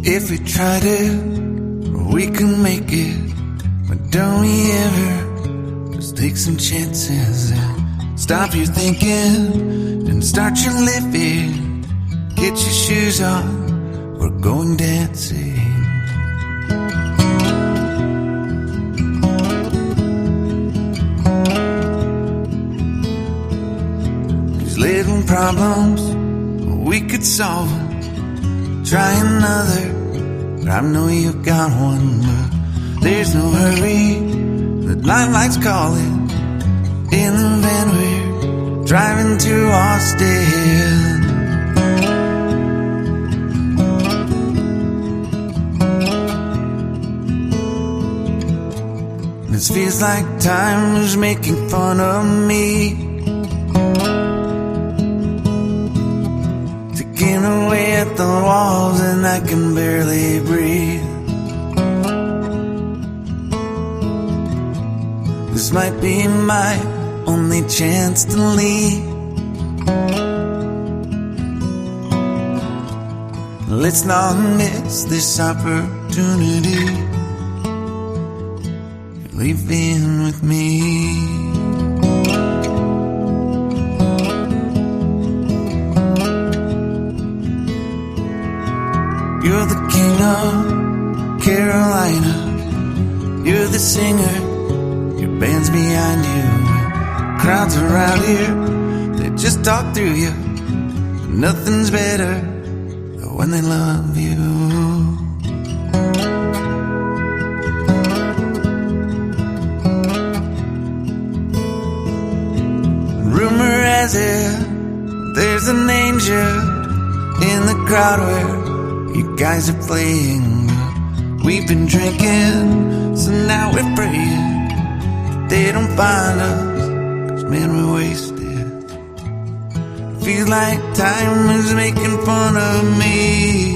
If we tried it, we can make it. But don't we ever just take some chances and stop your thinking and start your living. Get your shoes on, we're going dancing. These little problems, we could solve them. Try another, but I know you've got one. But there's no hurry, the lifelight's calling. In the van we're driving to Austin. This feels like time is making fun of me, ticking away at the walls and I can barely breathe. This might be my only chance to leave. Let's not miss this opportunity. Leave in with me. You're the king of Carolina. You're the singer, your band's behind you. Crowds around here, they just talk through you. Nothing's better than when they love you. Rumor has it, there's an angel in the crowd where you guys are playing. We've been drinking, so now we're praying they don't find us, 'cause man, we're wasted. Feels like time is making fun of me.